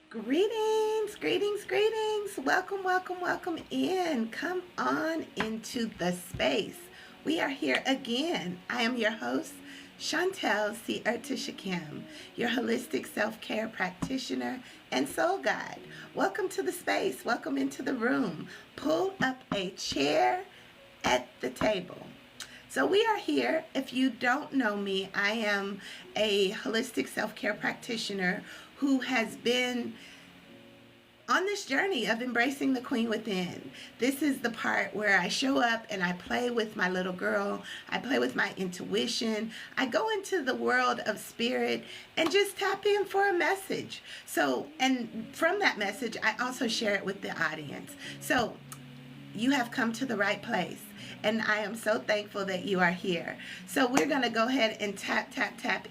Greetings, greetings, greetings. Welcome, welcome, welcome in. Come on into the space. We are here again. I am your host, Chantel C. Shakim, your holistic self-care practitioner and soul guide. Welcome to the space. Welcome into the room. Pull up a chair at the table. So we are here. If you don't know me, I am a holistic self-care practitioner who has been on this journey of embracing the queen within. This is the part where I show up and I play with my little girl. I play with my intuition. I go into the world of spirit and just tap in for a message. And from that message, I also share it with the audience. So you have come to the right place. And I am so thankful that you are here. So we're going to go ahead and tap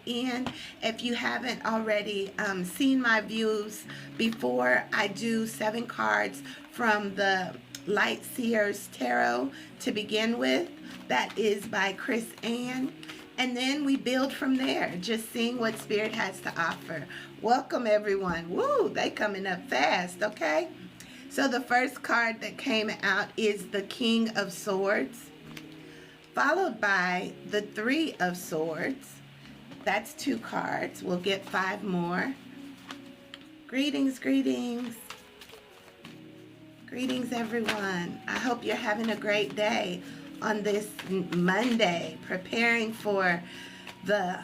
in. If you haven't already seen my views before, I do 7 cards from the Light Seers Tarot to begin with. That is by Chris Ann. And then we build from there, just seeing what Spirit has to offer. Welcome, everyone. Woo, they coming up fast, okay? So the first card that came out is the King of Swords, followed by the 3 of Swords. That's 2 cards. We'll get 5 more. Greetings, greetings. Greetings, everyone. I hope you're having a great day on this Monday, preparing for the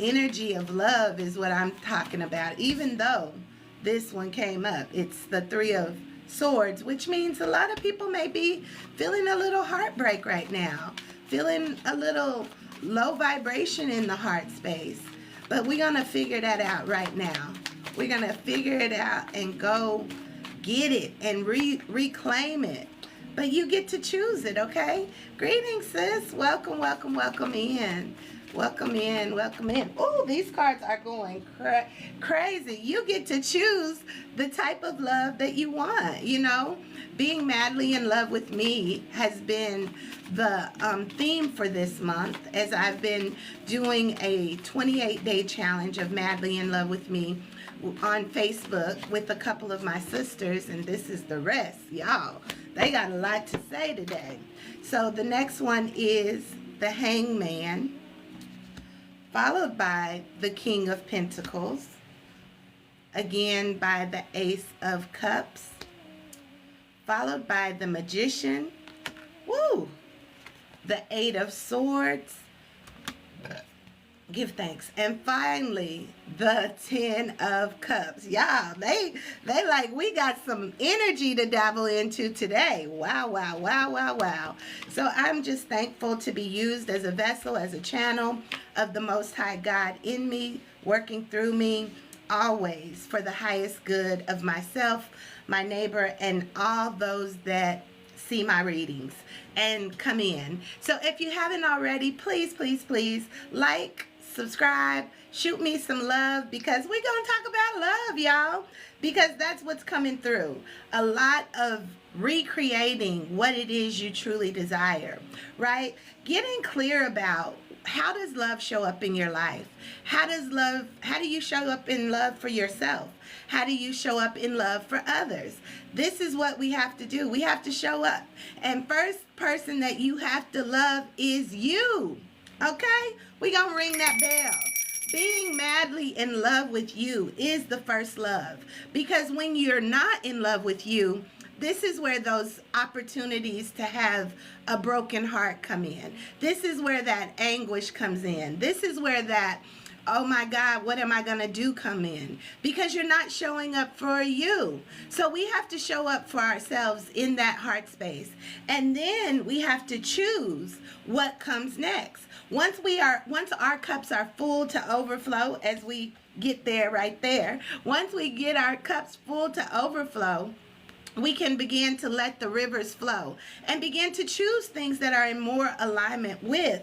energy of love is what I'm talking about. Even though this one came up, it's the 3 of Swords, which means a lot of people may be feeling a little heartbreak right now, feeling a little low vibration in the heart space. But we're going to figure that out right now. We're going to figure it out and go get it and reclaim it. But you get to choose it, okay? Greetings, sis. Welcome, welcome, welcome in. Welcome in, welcome in. Oh, these cards are going crazy. You get to choose the type of love that you want, you know. Being madly in love with me has been the theme for this month, as I've been doing a 28-day challenge of madly in love with me on Facebook with a couple of my sisters, and this is the rest, y'all. They got a lot to say today. So the next one is the Hangman, followed by the King of Pentacles, again by the Ace of Cups, followed by the Magician, woo, the 8 of Swords, give thanks, and finally the 10 of Cups. Y'all, they like, we got some energy to dabble into today. Wow, wow, wow, wow, wow. So I'm just thankful to be used as a vessel, as a channel of the Most High God in me, working through me, always for the highest good of myself, my neighbor, and all those that see my readings and come in. So if you haven't already, please, please, please like, subscribe, shoot me some love, because we're going to talk about love, y'all, because that's what's coming through. A lot of recreating what it is you truly desire, right? Getting clear about how does love show up in your life? How do you show up in love for yourself? How do you show up in love for others? This is what we have to do. We have to show up. And first person that you have to love is you. Okay? We're going to ring that bell. Being madly in love with you is the first love. Because when you're not in love with you, this is where those opportunities to have a broken heart come in. This is where that anguish comes in. This is where that, oh my God, what am I going to do come in? Because you're not showing up for you. So we have to show up for ourselves in that heart space. And then we have to choose what comes next. Once our cups are full to overflow, as we get there right there, once we get our cups full to overflow, we can begin to let the rivers flow and begin to choose things that are in more alignment with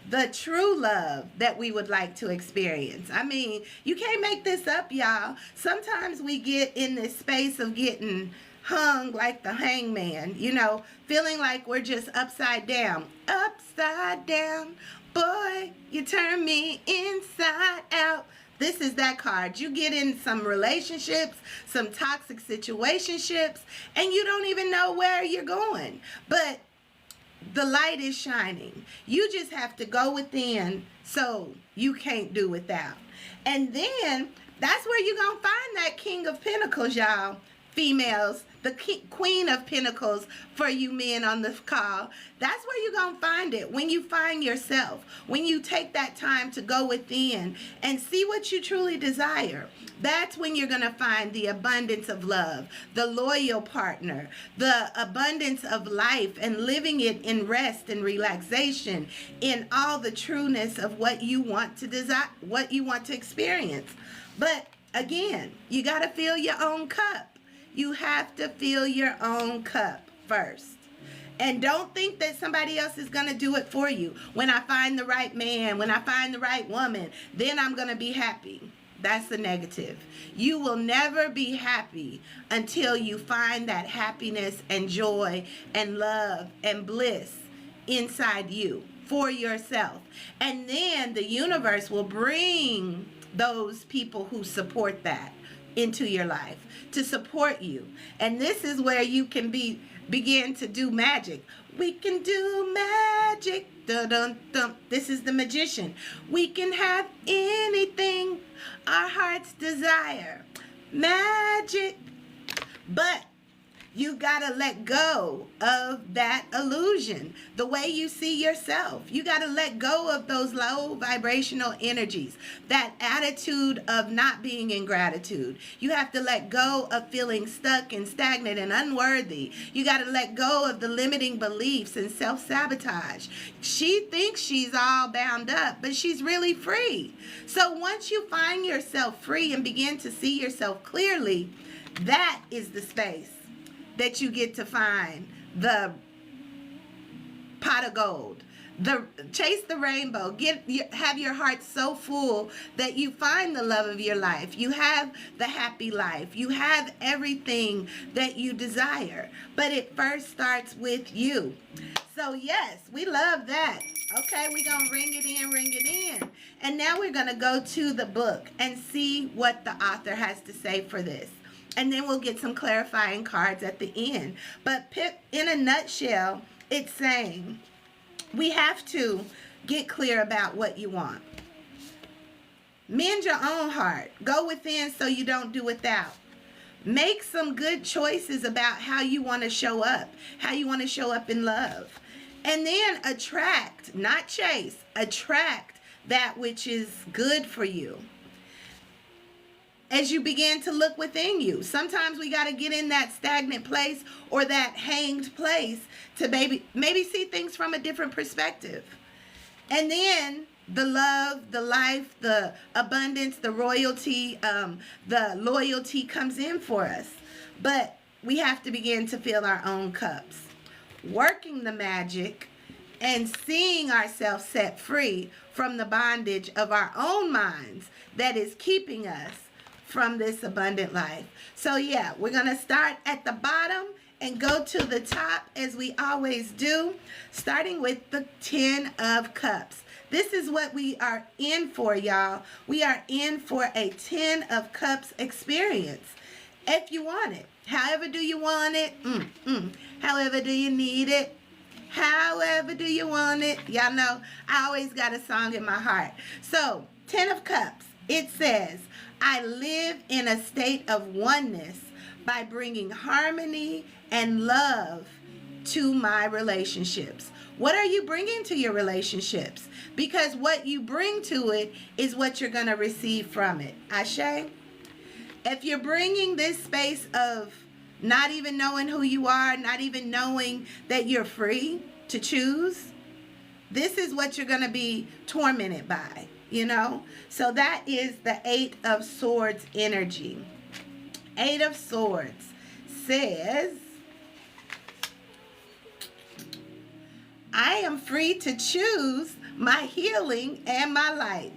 the true love that we would like to experience. I mean, you can't make this up, y'all. Sometimes we get in this space of getting hung like the hangman, you know, feeling like we're just upside down. Upside down, boy, you turn me inside out. This is that card. You get in some relationships, some toxic situationships, and you don't even know where you're going. But the light is shining. You just have to go within, so you can't do without. And then that's where you're going to find that King of Pentacles, y'all. Females, the Queen of Pentacles for you men on the call. That's where you're going to find it. When you find yourself, when you take that time to go within and see what you truly desire, that's when you're going to find the abundance of love, the loyal partner, the abundance of life, and living it in rest and relaxation, in all the trueness of what you want to desire, what you want to experience. But again, you got to fill your own cup. You have to fill your own cup first. And don't think that somebody else is going to do it for you. When I find the right man, when I find the right woman, then I'm going to be happy. That's the negative. You will never be happy until you find that happiness and joy and love and bliss inside you for yourself. And then the universe will bring those people who support that into your life to support you. And this is where you can begin to do magic. We can do magic. Dun, dun, dun. This is the magician. We can have anything our hearts desire. Magic. But you gotta let go of that illusion, the way you see yourself. You gotta let go of those low vibrational energies, that attitude of not being in gratitude. You have to let go of feeling stuck and stagnant and unworthy. You gotta let go of the limiting beliefs and self-sabotage. She thinks she's all bound up, but she's really free. So once you find yourself free and begin to see yourself clearly, that is the space that you get to find the pot of gold, chase the rainbow, have your heart so full that you find the love of your life. You have the happy life. You have everything that you desire. But it first starts with you. So yes, we love that. Okay, we're going to ring it in. And now we're going to go to the book and see what the author has to say for this. And then we'll get some clarifying cards at the end. But in a nutshell, it's saying we have to get clear about what you want. Mend your own heart. Go within so you don't do without. Make some good choices about how you want to show up, how you want to show up in love. And then attract, not chase, attract that which is good for you. As you begin to look within you. Sometimes we got to get in that stagnant place or that hanged place to maybe see things from a different perspective. And then the love, the life, the abundance, the royalty, the loyalty comes in for us. But we have to begin to fill our own cups. Working the magic and seeing ourselves set free from the bondage of our own minds that is keeping us from this abundant life. So yeah, we're going to start at the bottom and go to the top as we always do, starting with the 10 of Cups. This is what we are in for, y'all. We are in for a 10 of Cups experience. If you want it. However do you want it? However do you need it? However do you want it? Y'all know I always got a song in my heart. So 10 of Cups, it says, I live in a state of oneness by bringing harmony and love to my relationships. What are you bringing to your relationships? Because what you bring to it is what you're going to receive from it. Ashe? If you're bringing this space of not even knowing who you are, not even knowing that you're free to choose, this is what you're going to be tormented by. You know, so that is the 8 of Swords energy. 8 of Swords says, I am free to choose my healing and my light.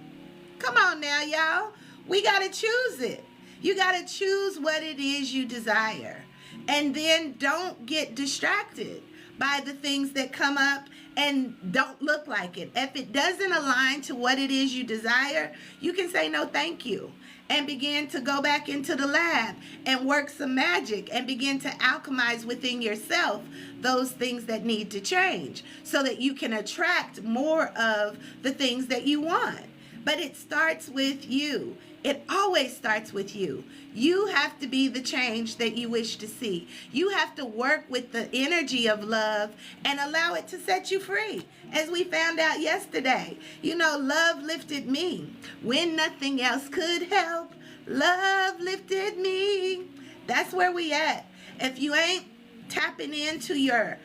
Come on now, y'all. We got to choose it. You got to choose what it is you desire. And then don't get distracted by the things that come up and don't look like it. If it doesn't align to what it is you desire, you can say no thank you and begin to go back into the lab and work some magic and begin to alchemize within yourself those things that need to change so that you can attract more of the things that you want. But it starts with you. It always starts with you. You have to be the change that you wish to see. You have to work with the energy of love and allow it to set you free. As we found out yesterday, love lifted me when nothing else could help. Love lifted me. That's where we at. If you ain't tapping into your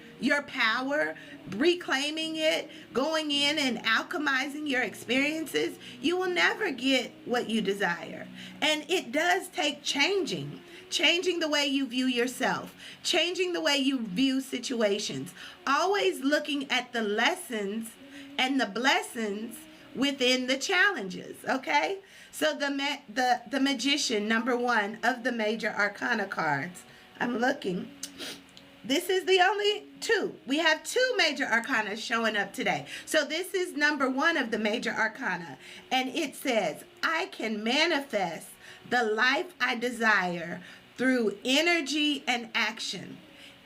power, reclaiming it, going in and alchemizing your experiences, you will never get what you desire. And it does take changing the way you view yourself, changing the way you view situations, always looking at the lessons and the blessings within the challenges, okay? So the magician, number 1 of the major arcana cards, I'm looking. This is the only 2. We have 2 major arcana showing up today. So this is number 1 of the major arcana. And it says, I can manifest the life I desire through energy and action.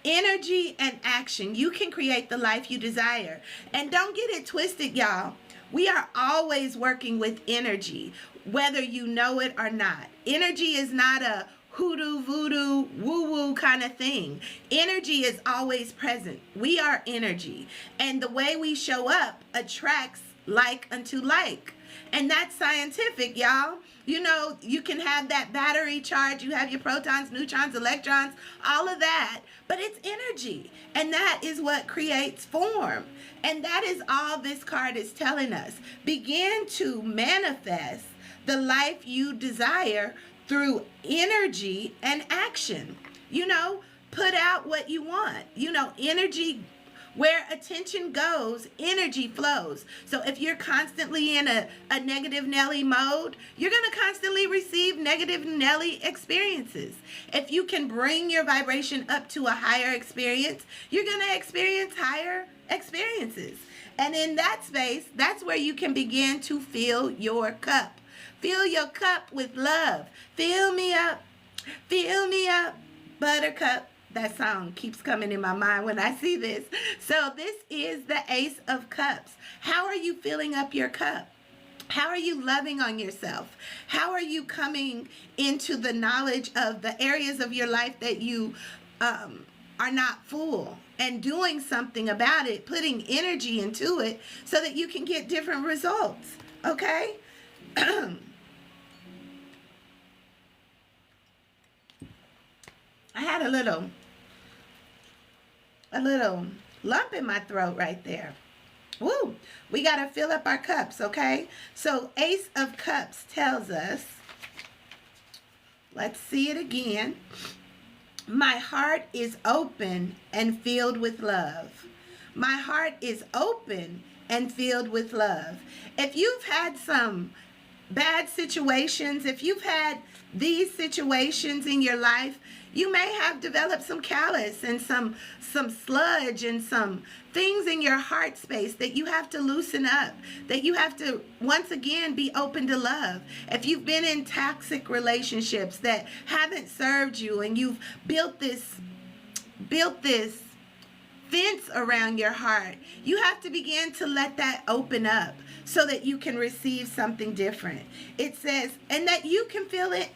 Energy and action. You can create the life you desire. And don't get it twisted, y'all. We are always working with energy, whether you know it or not. Energy is not a hoodoo, voodoo, woo-woo kind of thing. Energy is always present. We are energy. And the way we show up attracts like unto like. And that's scientific, y'all. You can have that battery charge. You have your protons, neutrons, electrons, all of that. But it's energy. And that is what creates form. And that is all this card is telling us. Begin to manifest the life you desire through energy and action. Put out what you want. Energy, where attention goes, energy flows. So if you're constantly in a negative Nelly mode, you're going to constantly receive negative Nelly experiences. If you can bring your vibration up to a higher experience, you're going to experience higher experiences. And in that space, that's where you can begin to fill your cup. Fill your cup with love. Fill me up, buttercup. That song keeps coming in my mind when I see this. So this is the Ace of Cups. How are you filling up your cup? How are you loving on yourself? How are you coming into the knowledge of the areas of your life that you are not full and doing something about it, putting energy into it so that you can get different results, okay? I had a little lump in my throat right there. Woo! We got to fill up our cups, okay? So Ace of Cups tells us, let's see it again. My heart is open and filled with love. My heart is open and filled with love. If you've had some bad situations, if you've had these situations in your life, you may have developed some callus and some sludge and some things in your heart space that you have to loosen up, that you have to once again be open to love. If you've been in toxic relationships that haven't served you and you've built this fence around your heart, you have to begin to let that open up so that you can receive something different. It says, and that you can fill it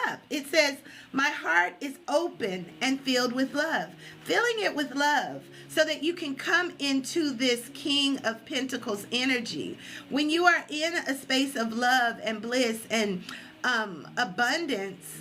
up. It says, my heart is open and filled with love. Filling it with love so that you can come into this King of Pentacles energy. When you are in a space of love and bliss and abundance,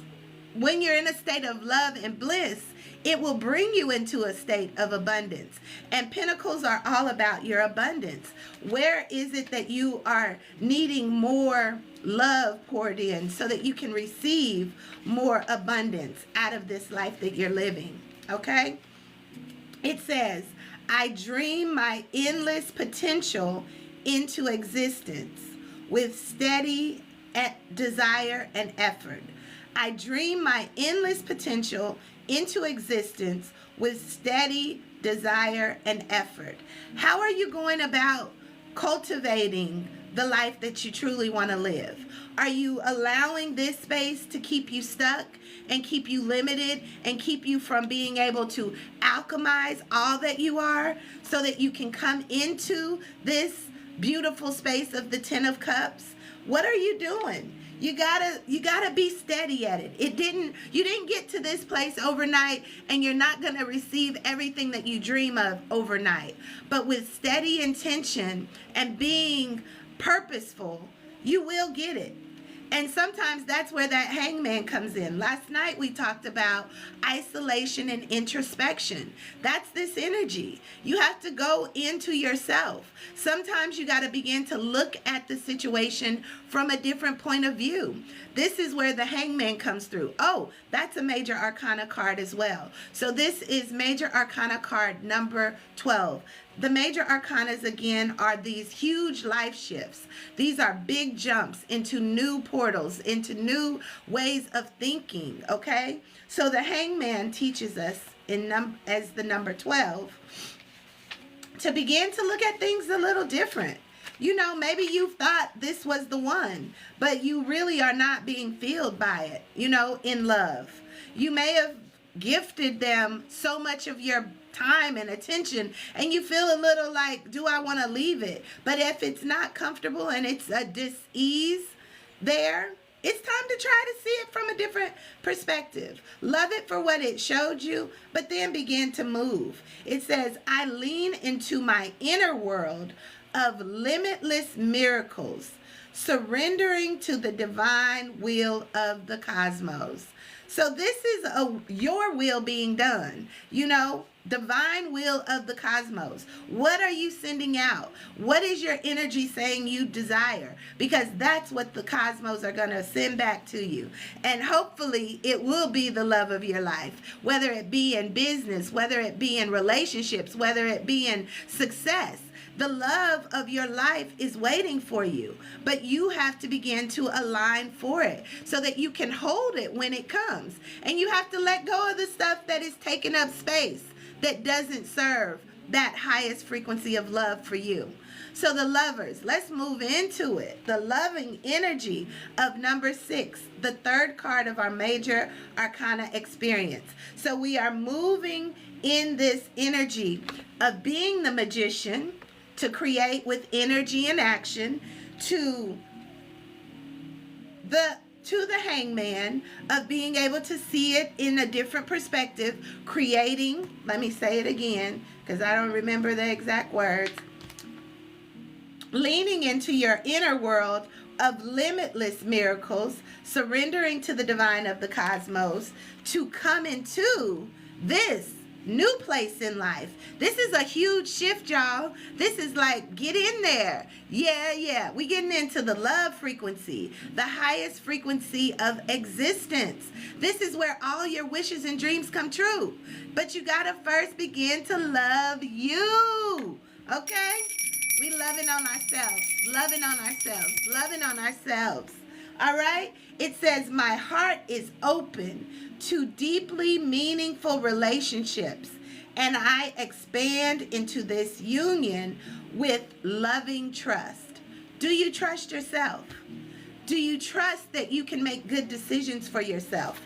when you're in a state of love and bliss, it will bring you into a state of abundance. And pentacles are all about your abundance. Where is it that you are needing more love poured in so that you can receive more abundance out of this life that you're living? Okay? It says, I dream my endless potential into existence with steady desire and effort. I dream my endless potential into existence with steady desire and effort. How are you going about cultivating the life that you truly want to live? Are you allowing this space to keep you stuck and keep you limited and keep you from being able to alchemize all that you are so that you can come into this beautiful space of the Ten of Cups? What are you doing? You gotta be steady at it. You didn't get to this place overnight, and you're not gonna receive everything that you dream of overnight. But with steady intention and being purposeful, you will get it. And sometimes that's where that hangman comes in. Last night we talked about isolation and introspection. That's this energy. You have to go into yourself. Sometimes you got to begin to look at the situation from a different point of view. This is where the hangman comes through. Oh, that's a major arcana card as well. So this is major arcana card number 12. The major arcanas, again, are these huge life shifts. These are big jumps into new portals, into new ways of thinking, okay? So the hangman teaches us as the number 12 to begin to look at things a little different. You know, maybe you thought this was the one, but you really are not being filled by it, you know, in love. You may have gifted them so much of your time and attention, and you feel a little like, do I want to leave it? But if it's not comfortable and it's a dis-ease there, it's time to try to see it from a different perspective. Love it for what it showed you, but then begin to move. It says, I lean into my inner world of limitless miracles, surrendering to the divine will of the cosmos. So this is your will being done, you know, divine will of the cosmos. What are you sending out? What is your energy saying you desire? Because that's what the cosmos are going to send back to you. And hopefully it will be the love of your life, whether it be in business, whether it be in relationships, whether it be in success. The love of your life is waiting for you, but you have to begin to align for it so that you can hold it when it comes. And you have to let go of the stuff that is taking up space, that doesn't serve that highest frequency of love for you. So the lovers, let's move into it. The loving energy of number 6, the third card of our major arcana experience. So we are moving in this energy of being the magician, to create with energy and action, to the hangman of being able to see it in a different perspective, creating, let me say it again because I don't remember the exact words, leaning into your inner world of limitless miracles, surrendering to the divine of the cosmos, to come into this new place in life. This is a huge shift, y'all. This is like, get in there. Yeah. We getting into the love frequency, the highest frequency of existence. This is where all your wishes and dreams come true. But you gotta first begin to love you. Okay? We loving on ourselves. All right? It says, my heart is open to deeply meaningful relationships, and I expand into this union with loving trust. Do you trust yourself? Do you trust that you can make good decisions for yourself?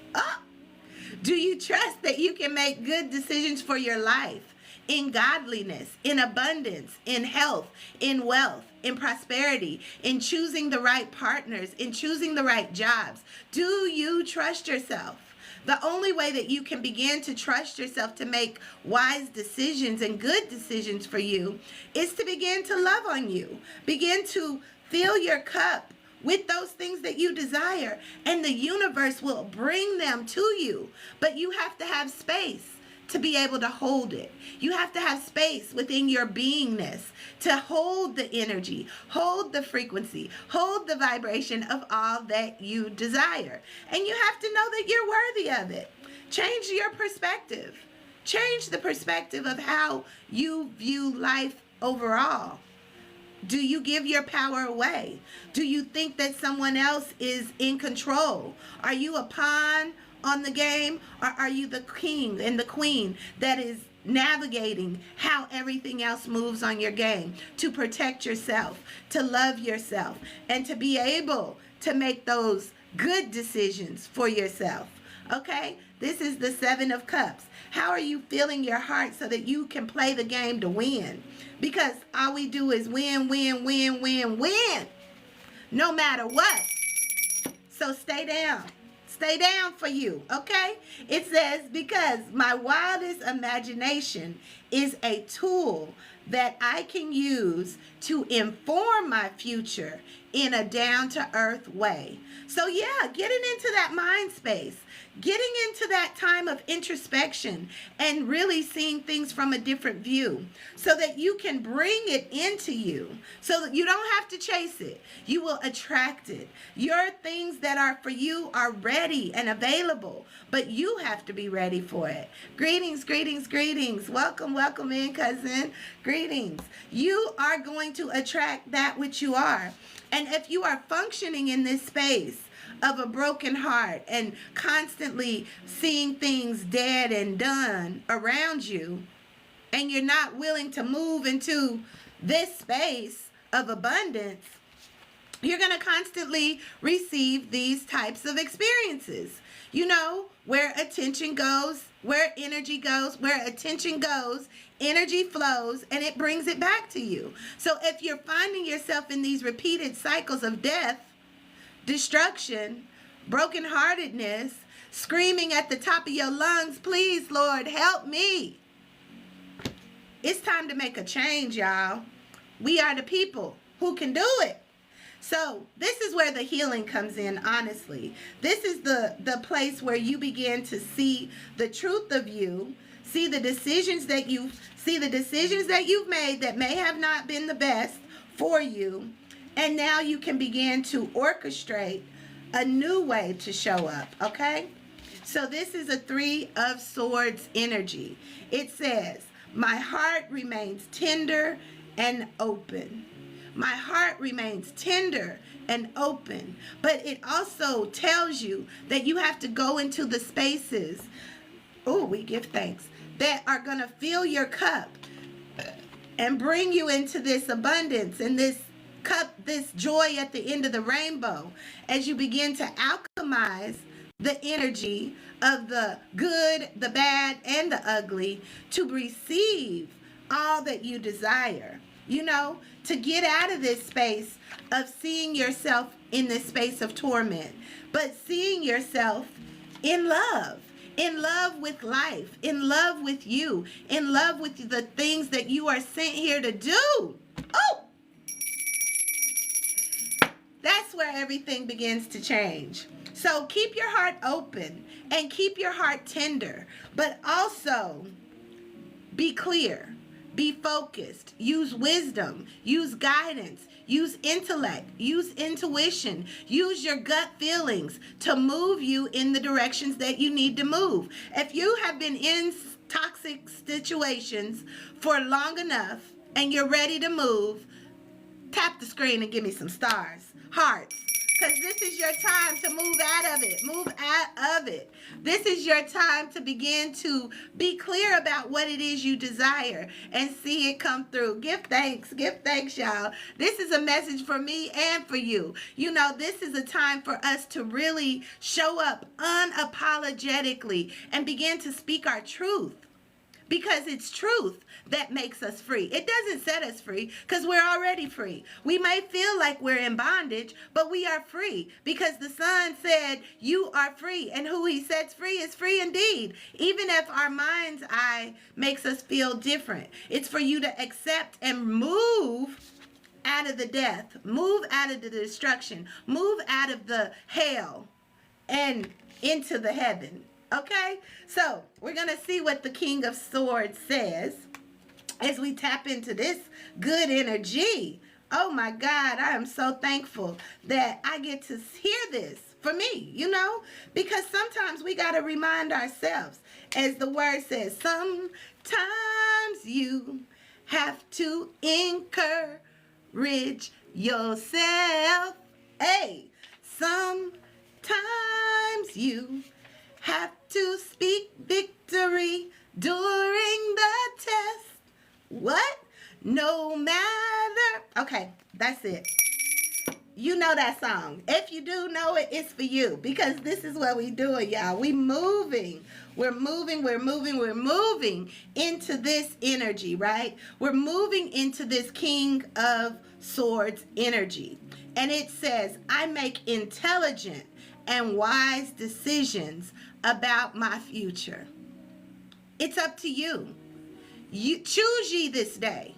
Do you trust that you can make good decisions for your life in godliness, in abundance, in health, in wealth, in prosperity, in choosing the right partners, in choosing the right jobs? Do you trust yourself? The only way that you can begin to trust yourself to make wise decisions and good decisions for you is to begin to love on you. Begin to fill your cup with those things that you desire, and the universe will bring them to you. But you have to have space to be able to hold it. You have to have space within your beingness to hold the energy, hold the frequency, hold the vibration of all that you desire. And you have to know that you're worthy of it. Change your perspective. Change the perspective of how you view life overall. Do you give your power away? Do you think that someone else is in control? Are you a pawn on the game, or are you the king and the queen that is navigating how everything else moves on your game to protect yourself, to love yourself, and to be able to make those good decisions for yourself? Okay, this is the Seven of Cups. How are you feeling your heart so that you can play the game to win? Because all we do is win, win, win, win, win, no matter what. So stay down. Stay down for you, okay? It says, because my wildest imagination is a tool that I can use to inform my future in a down-to-earth way. So yeah, getting into that mind space, getting into that time of introspection and really seeing things from a different view so that you can bring it into you, so that you don't have to chase it. You will attract it. Your things that are for you are ready and available, but you have to be ready for it. Greetings, greetings, greetings. Welcome, welcome in, cousin. Greetings. You are going to attract that which you are. And if you are functioning in this space of a broken heart and constantly seeing things dead and done around you, and you're not willing to move into this space of abundance, you're going to constantly receive these types of experiences. You know, where attention goes, where energy goes, where attention goes, energy flows, and it brings it back to you. So if you're finding yourself in these repeated cycles of death, destruction, brokenheartedness, screaming at the top of your lungs, please, Lord, help me. It's time to make a change, y'all. We are the people who can do it. So this is where the healing comes in, honestly. This is the place where you begin to see the truth of you, see the decisions that you've made that may have not been the best for you. And now you can begin to orchestrate a new way to show up, okay? So this is a Three of Swords energy. It says, my heart remains tender and open. My heart remains tender and open. But it also tells you that you have to go into the spaces, we give thanks, that are going to fill your cup and bring you into this abundance and this cup, this joy at the end of the rainbow, as you begin to alchemize the energy of the good, the bad, and the ugly to receive all that you desire. You know, to get out of this space of seeing yourself in this space of torment, but seeing yourself in love with life, in love with you, in love with the things that you are sent here to do. Oh! That's where everything begins to change. So keep your heart open and keep your heart tender, but also be clear. Be focused. Use wisdom. Use guidance. Use intellect. Use intuition. Use your gut feelings to move you in the directions that you need to move. If you have been in toxic situations for long enough and you're ready to move, tap the screen and give me some stars, hearts. Because this is your time to move out of it. Move out of it. This is your time to begin to be clear about what it is you desire and see it come through. Give thanks, y'all. This is a message for me and for you. You know, this is a time for us to really show up unapologetically and begin to speak our truth. Because it's truth that makes us free. It doesn't set us free because we're already free. We may feel like we're in bondage, but we are free because the Son said you are free, and who he sets free is free indeed. Even if our mind's eye makes us feel different, it's for you to accept and move out of the death, move out of the destruction, move out of the hell and into the heaven. Okay, so we're going to see what the King of Swords says as we tap into this good energy. Oh my God, I am so thankful that I get to hear this for me, you know, because sometimes we got to remind ourselves, as the word says, sometimes you have to encourage encourage yourself. Hey, sometimes you have to speak victory during the test. What? No matter. Okay, that's it. You know that song. If you do know it, it's for you, because this is what we doing, y'all. We moving. We're moving into this energy, right? We're moving into this King of Swords energy. And it says, I make intelligent and wise decisions about my future. It's up to you. You choose ye this day.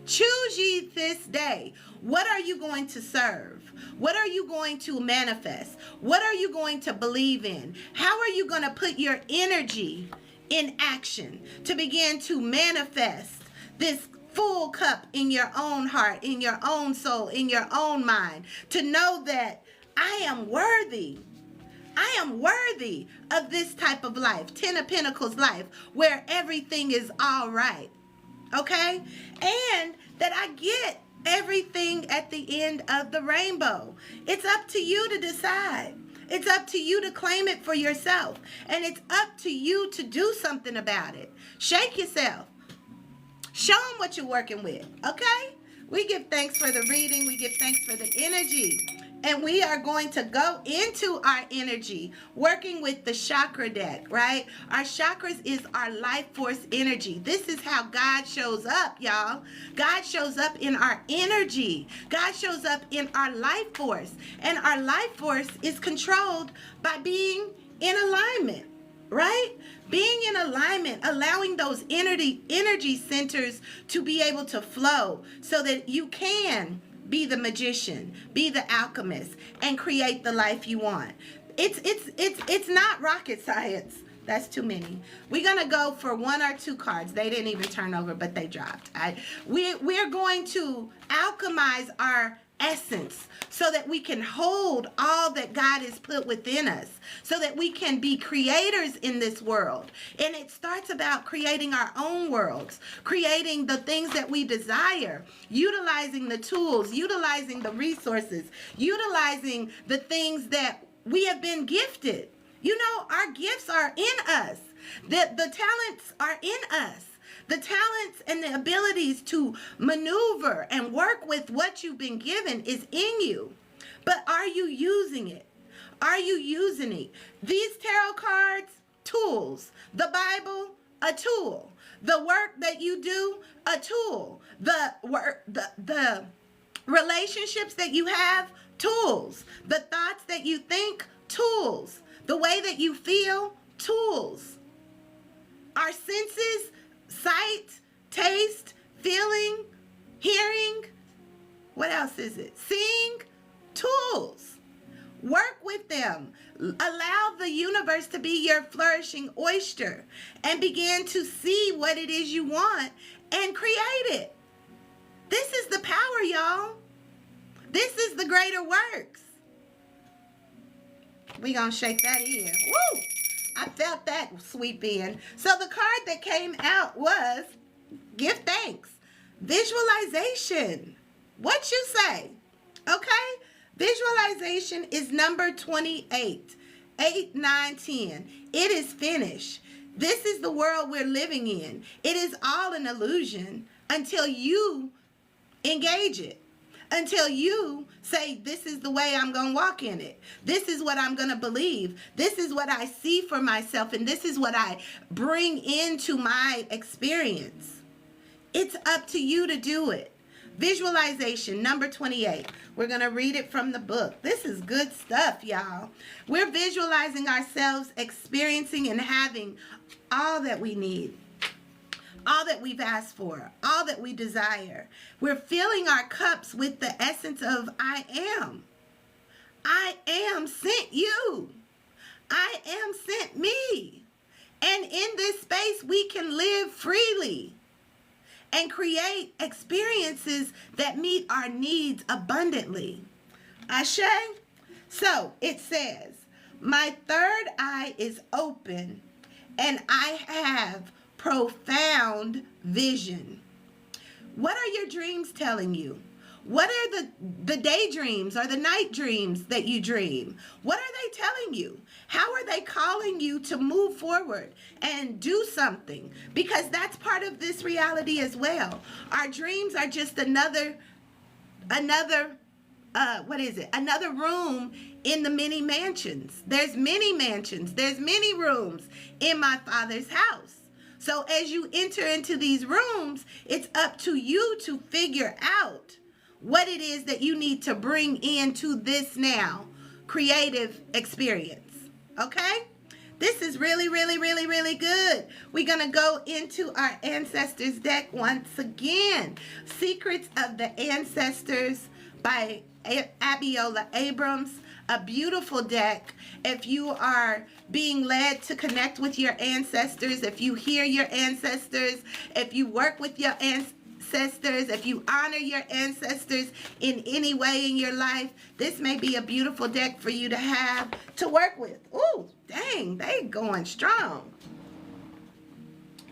Choose ye this day. What are you going to serve? What are you going to manifest? What are you going to believe in? How are you going to put your energy in action to begin to manifest this full cup in your own heart, in your own soul, in your own mind, to know that I am worthy. I am worthy of this type of life, 10 of Pentacles life, where everything is all right. Okay? And that I get everything at the end of the rainbow. It's up to you to decide. It's up to you to claim it for yourself. And it's up to you to do something about it. Shake yourself. Show them what you're working with. Okay? We give thanks for the reading. We give thanks for the energy. And we are going to go into our energy, working with the chakra deck, right? Our chakras is our life force energy. This is how God shows up, y'all. God shows up in our energy. God shows up in our life force. And our life force is controlled by being in alignment, right? Being in alignment, allowing those energy centers to be able to flow so that you can be the magician, be the alchemist, and create the life you want. It's not rocket science. That's too many. We're gonna go for one or two cards. They didn't even turn over, but they dropped. We're going to alchemize our essence so that we can hold all that God has put within us, so that we can be creators in this world. And it starts about creating our own worlds, creating the things that we desire, utilizing the tools, utilizing the resources, utilizing the things that we have been gifted. You know, our gifts are in us. The talents are in us. The talents and the abilities to maneuver and work with what you've been given is in you. But are you using it? Are you using it? These tarot cards, tools. The Bible, a tool. The work that you do, a tool. The relationships that you have, tools. The thoughts that you think, tools. The way that you feel, tools. Our senses, sight, taste, feeling, hearing, what else is it? Seeing, tools. Work with them. Allow the universe to be your flourishing oyster and begin to see what it is you want and create it. This is the power, y'all. This is the greater works. We gonna shake that in. Woo! I felt that sweep in. So the card that came out was give thanks. Visualization. What you say? Okay? Visualization is number 28. 8, 9, 10. It is finished. This is the world we're living in. It is all an illusion until you engage it. Until you say, this is the way I'm going to walk in it. This is what I'm going to believe. This is what I see for myself. And this is what I bring into my experience. It's up to you to do it. Visualization, number 28. We're going to read it from the book. This is good stuff, y'all. We're visualizing ourselves experiencing and having all that we need. All that we've asked for, all that we desire. We're filling our cups with the essence of I am. I am sent you. I am sent me. And in this space, we can live freely and create experiences that meet our needs abundantly. Ashe? So it says, my third eye is open and I have profound vision. What are your dreams telling you? What are the daydreams or the night dreams that you dream? What are they telling you? How are they calling you to move forward and do something? Because that's part of this reality as well. Our dreams are just another what is it? Another room in the many mansions. There's many mansions. There's many rooms in my Father's house. So as you enter into these rooms, it's up to you to figure out what it is that you need to bring into this now creative experience. Okay? This is really, really, really, really good. We're going to go into our Ancestors deck once again. Secrets of the Ancestors by Abiola Abrams. A beautiful deck. If you are being led to connect with your ancestors, if you hear your ancestors, if you work with your ancestors, if you honor your ancestors in any way in your life, this may be a beautiful deck for you to have to work with. Ooh, dang, they going strong.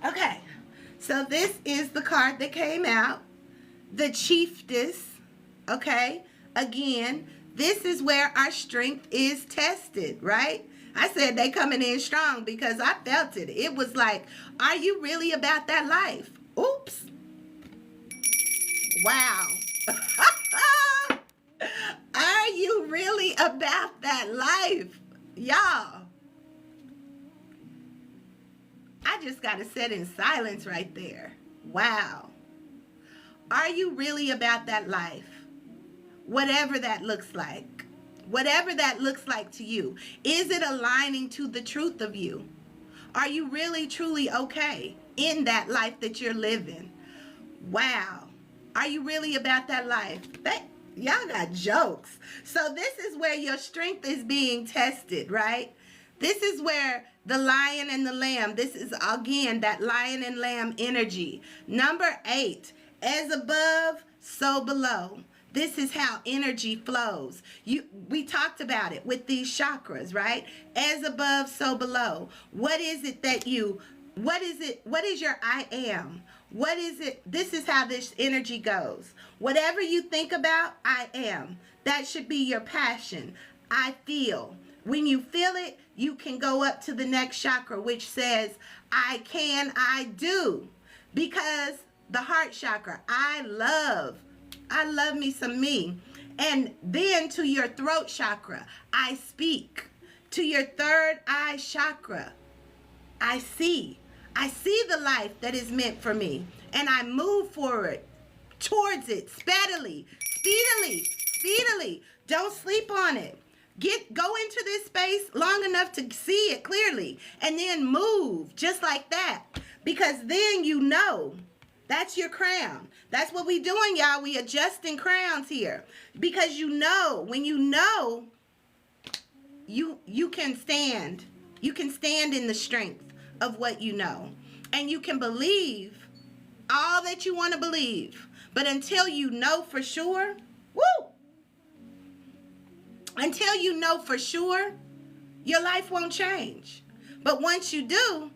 Okay, so this is the card that came out, the Chiefess. Okay, again, this is where our strength is tested, right? I said they coming in strong because I felt it. It was like, are you really about that life? Oops. Wow. Are you really about that life? Y'all. I just got to sit in silence right there. Wow. Are you really about that life? Whatever that looks like. Whatever that looks like to you. Is it aligning to the truth of you? Are you really, truly okay in that life that you're living? Wow. Are you really about that life? Y'all got jokes. So this is where your strength is being tested, right? This is where the lion and the lamb, this is again that lion and lamb energy. Number 8, as above, so below. This is how energy flows. We talked about it with these chakras, right? As above, so below. What is it that what is your I am? What is it? This is how this energy goes. Whatever you think about, I am. That should be your passion. I feel. When you feel it, you can go up to the next chakra, which says, I can, I do. Because the heart chakra, I love me some me. And then to your throat chakra, I speak. To your third eye chakra, I see. I see the life that is meant for me. And I move forward towards it speedily. Don't sleep on it. Go into this space long enough to see it clearly. And then move just like that. Because then you know. That's your crown. That's what we doing, y'all. We adjusting crowns here. Because you know, when you know, you can stand. You can stand in the strength of what you know. And you can believe all that you want to believe. But until you know for sure, until you know for sure, your life won't change. But once you do,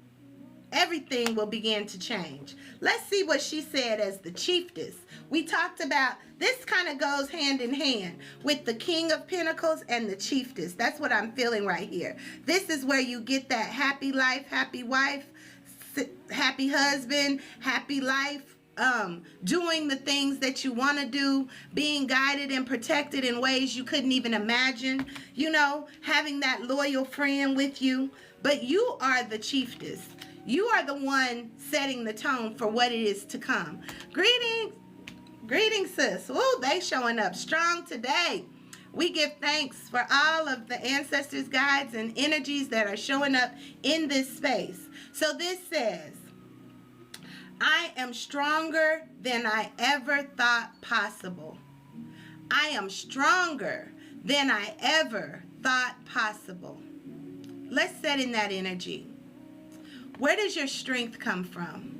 everything will begin to change. Let's see what she said as the chiefess. We talked about, this kind of goes hand in hand with the King of Pentacles and the chiefess. That's what I'm feeling right here. This is where you get that happy life, happy wife, happy husband, happy life, doing the things that you want to do, being guided and protected in ways you couldn't even imagine, you know, having that loyal friend with you. But you are the chiefess. You are the one setting the tone for what it is to come. Greetings, sis. Oh, they showing up strong today. We give thanks for all of the ancestors, guides, and energies that are showing up in this space. So this says, I am stronger than I ever thought possible. I am stronger than I ever thought possible. Let's set in that energy. Where does your strength come from?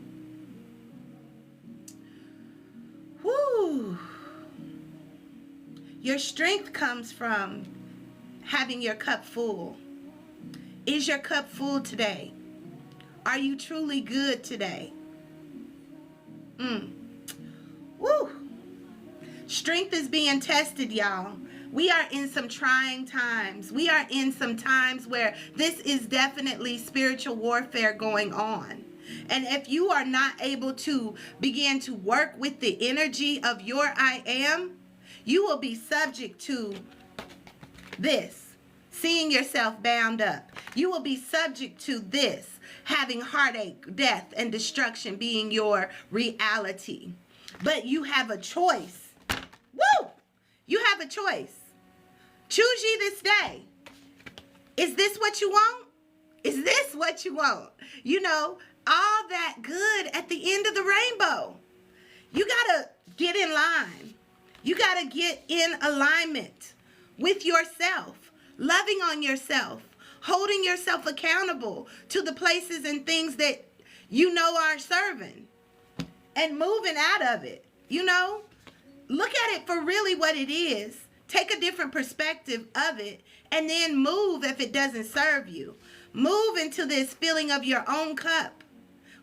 Woo! Your strength comes from having your cup full. Is your cup full today? Are you truly good today? Woo! Strength is being tested, y'all. We are in some trying times. We are in some times where this is definitely spiritual warfare going on. And if you are not able to begin to work with the energy of your I am, you will be subject to this, seeing yourself bound up. You will be subject to this, having heartache, death, and destruction being your reality. But you have a choice. Woo! You have a choice. Choose ye this day. Is this what you want? Is this what you want? You know, all that good at the end of the rainbow. You got to get in line. You got to get in alignment with yourself, loving on yourself, holding yourself accountable to the places and things that you know aren't serving, and moving out of it. You know, look at it for really what it is. Take a different perspective of it, and then move if it doesn't serve you. Move into this filling of your own cup,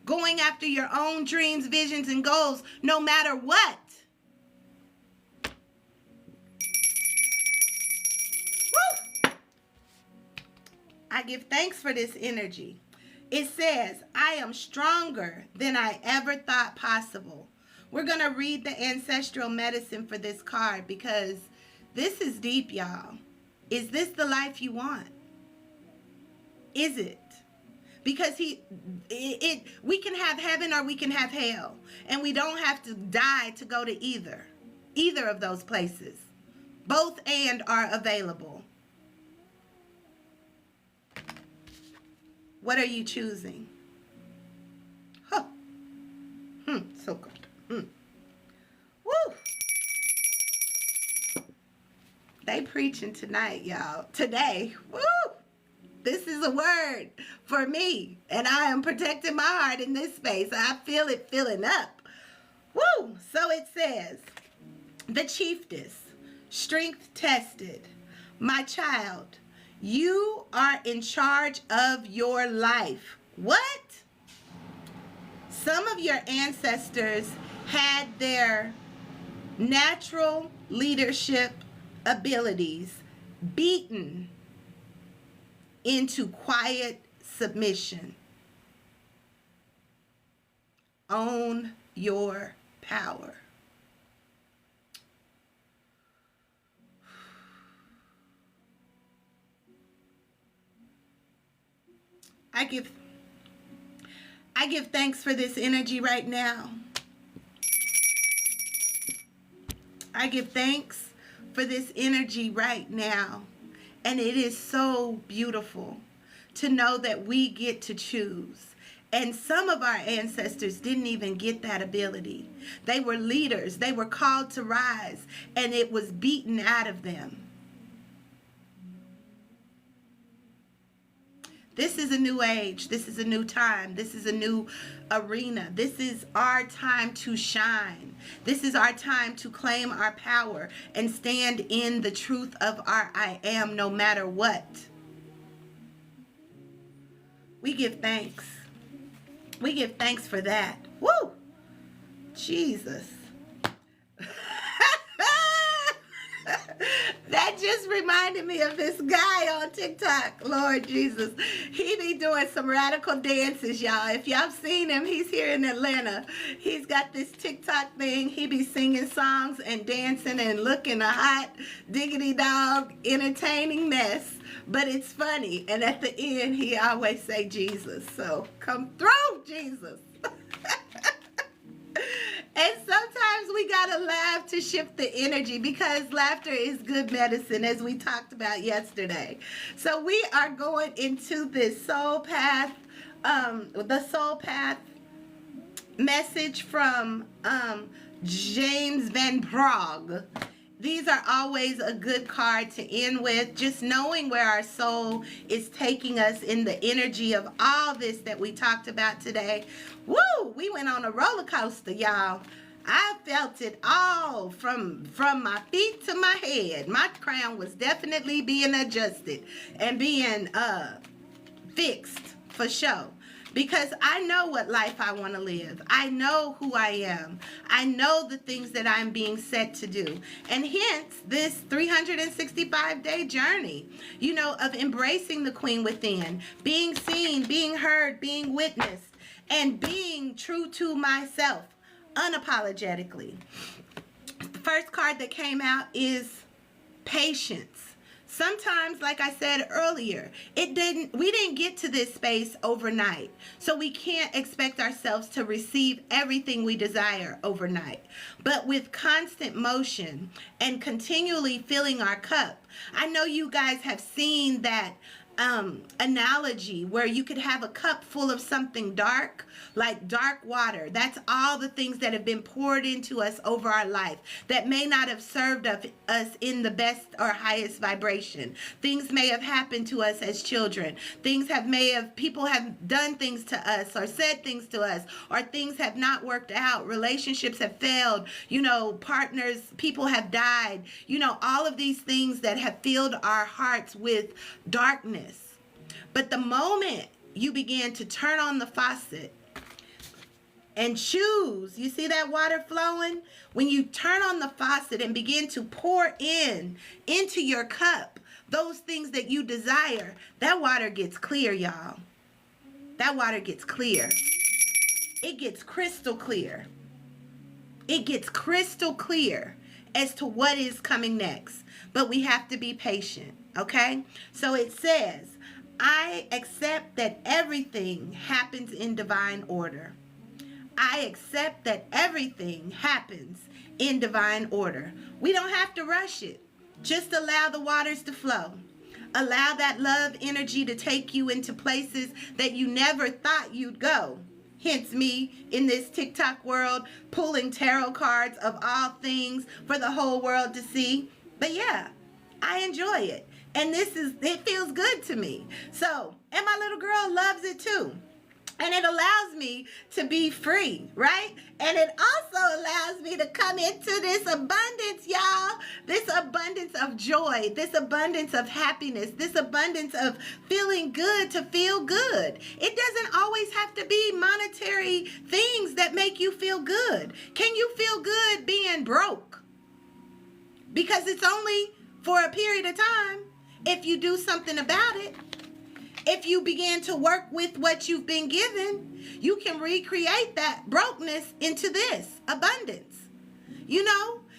going after your own dreams, visions, and goals, no matter what. Woo! I give thanks for this energy. It says, I am stronger than I ever thought possible. We're going to read the ancestral medicine for this card because this is deep, y'all. Is this the life you want? Is it? Because we can have heaven or we can have hell. And we don't have to die to go to either of those places. Both and are available. What are you choosing? Huh. So good. Woo. They preaching tonight, y'all. Today. Woo. This is a word for me. And I am protecting my heart in this space. I feel it filling up. Woo. So it says, the chiefess, strength tested. My child, you are in charge of your life. What? Some of your ancestors had their natural leadership abilities beaten into quiet submission. Own your power. I give thanks for this energy right now. I give thanks for this energy right now. And it is so beautiful to know that we get to choose. And some of our ancestors didn't even get that ability. They were leaders. They were called to rise, and it was beaten out of them. This is a new age. This is a new time. This is a new arena. This is our time to shine. This is our time to claim our power and stand in the truth of our I am, no matter what. We give thanks. We give thanks for that. Woo! Jesus. That just reminded me of this guy on TikTok, Lord Jesus. He be doing some radical dances, y'all. If y'all seen him, he's here in Atlanta. He's got this TikTok thing. He be singing songs and dancing and looking a hot diggity dog entertaining mess. But it's funny. And at the end, he always say Jesus. So come through, Jesus. And sometimes we gotta laugh to shift the energy because laughter is good medicine, as we talked about yesterday. So we are going into this soul path, the soul path message from James Van Praagh. These are always a good card to end with, just knowing where our soul is taking us in the energy of all this that we talked about today. Woo! We went on a roller coaster, y'all. I felt it all from my feet to my head. My crown was definitely being adjusted and being fixed for sure. because I know what life I want to live. I know who I am. I know the things that I'm being set to do. And hence this 365-day journey, of embracing the queen within, being seen, being heard, being witnessed, and being true to myself unapologetically. The first card that came out is patience. Sometimes, like I said earlier, we didn't get to this space overnight. So we can't expect ourselves to receive everything we desire overnight. But with constant motion and continually filling our cup, I know you guys have seen that analogy where you could have a cup full of something dark, like dark water. That's all the things that have been poured into us over our life that may not have served us in the best or highest vibration. Things may have happened to us as children. People have done things to us or said things to us, or things have not worked out. Relationships have failed, partners, people have died, all of these things that have filled our hearts with darkness. But the moment you begin to turn on the faucet and choose, you see that water flowing? When you turn on the faucet and begin to pour into your cup those things that you desire, that water gets clear, y'all. That water gets clear. It gets crystal clear. It gets crystal clear as to what is coming next. But we have to be patient, okay? So it says, I accept that everything happens in divine order. I accept that everything happens in divine order. We don't have to rush it. Just allow the waters to flow. Allow that love energy to take you into places that you never thought you'd go. Hence me in this TikTok world pulling tarot cards of all things for the whole world to see. But yeah, I enjoy it. And it feels good to me. So, and my little girl loves it too. And it allows me to be free, right? And it also allows me to come into this abundance, y'all. This abundance of joy, this abundance of happiness, this abundance of feeling good to feel good. It doesn't always have to be monetary things that make you feel good. Can you feel good being broke? Because it's only for a period of time. If you do something about it, if you begin to work with what you've been given, you can recreate that brokenness into this abundance.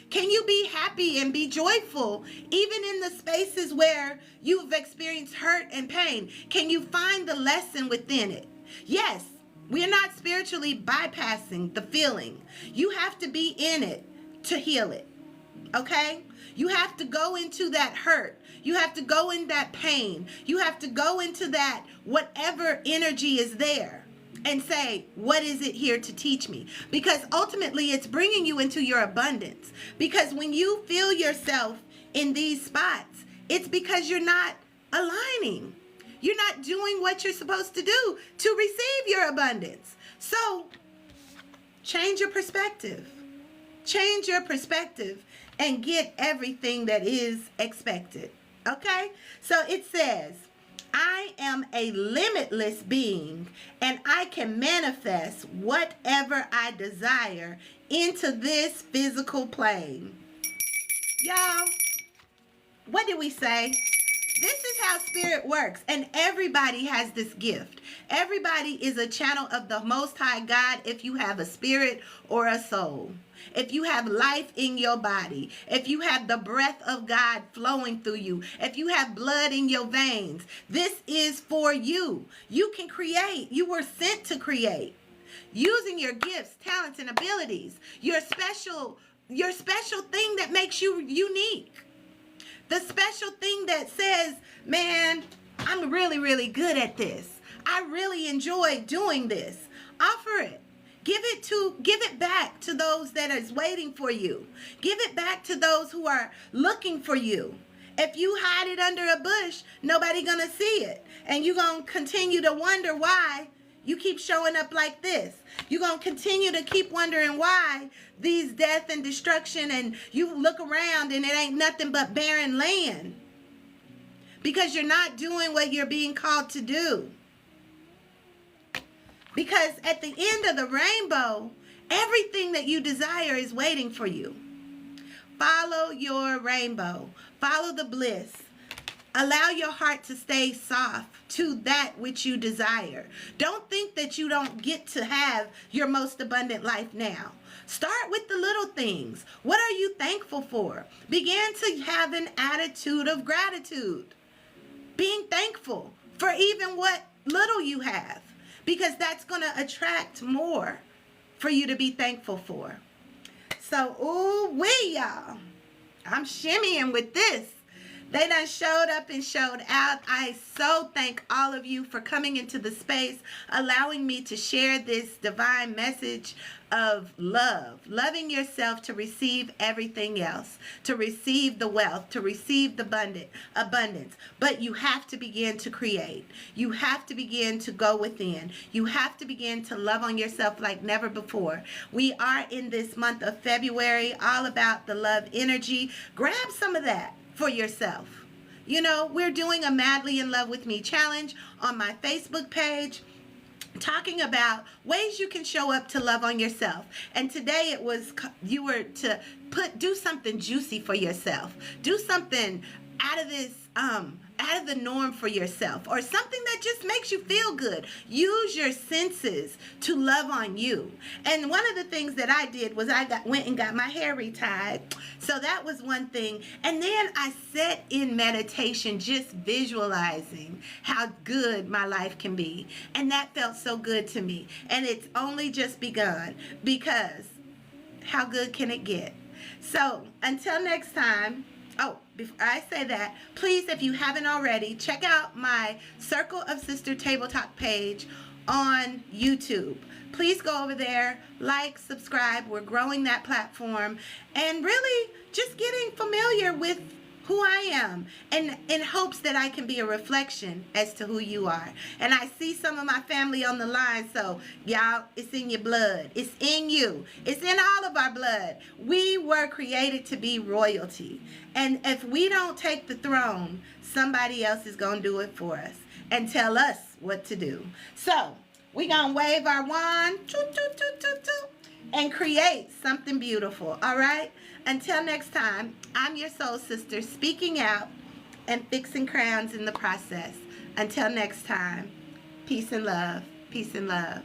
Can you be happy and be joyful even in the spaces where you've experienced hurt and pain? Can you find the lesson within it? Yes, we're not spiritually bypassing the feeling. You have to be in it to heal it. Okay? You have to go into that hurt. You have to go in that pain. You have to go into that whatever energy is there and say, what is it here to teach me? Because ultimately it's bringing you into your abundance. Because when you feel yourself in these spots, it's because you're not aligning. You're not doing what you're supposed to do to receive your abundance. So change your perspective. Change your perspective and get everything that is expected. Okay? So it says, I am a limitless being and I can manifest whatever I desire into this physical plane. Y'all, what did we say? This is how spirit works, and everybody has this gift. Everybody is a channel of the Most High God if you have a spirit or a soul. If you have life in your body, if you have the breath of God flowing through you, if you have blood in your veins, this is for you. You can create. You were sent to create. Using your gifts, talents, and abilities, your special thing that makes you unique. The special thing that says, man, I'm really, really good at this. I really enjoy doing this. Offer it. Give it back to those that is waiting for you. Give it back to those who are looking for you. If you hide it under a bush, nobody gonna see it. And you're gonna continue to wonder why you keep showing up like this. You're going to continue to keep wondering why these death and destruction, and you look around and it ain't nothing but barren land. Because you're not doing what you're being called to do. Because at the end of the rainbow, everything that you desire is waiting for you. Follow your rainbow. Follow the bliss. Allow your heart to stay soft to that which you desire. Don't think that you don't get to have your most abundant life now. Start with the little things. What are you thankful for? Begin to have an attitude of gratitude. Being thankful for even what little you have, because that's going to attract more for you to be thankful for. So, ooh wee, y'all. I'm shimmying with this. They done showed up and showed out. I so thank all of you for coming into the space, allowing me to share this divine message of love. Loving yourself to receive everything else, to receive the wealth, to receive the abundance. But you have to begin to create. You have to begin to go within. You have to begin to love on yourself like never before. We are in this month of February, all about the love energy. Grab some of that for yourself. You know, we're doing a Madly in Love with Me challenge on my Facebook page, talking about ways you can show up to love on yourself. And today it was, you were to do something juicy for yourself. Do something out of this, out of the norm for yourself, or something that just makes you feel good. Use your senses to love on you. And one of the things that I did was I went and got my hair retied. So that was one thing. And then I sat in meditation, just visualizing how good my life can be. And that felt so good to me. And it's only just begun, because how good can it get? So until next time, oh, before I say that, please, if you haven't already, check out my Circle of Sister Table Talk page on YouTube. Please go over there, like, subscribe. We're growing that platform and really just getting familiar with who I am, and in hopes that I can be a reflection as to who you are. And I see some of my family on the line, so y'all, it's in your blood. It's in you. It's in all of our blood. We were created to be royalty. And if we don't take the throne, somebody else is going to do it for us and tell us what to do. So we're going to wave our wand and create something beautiful, all right? Until next time, I'm your soul sister, speaking out and fixing crowns in the process. Until next time, peace and love. Peace and love.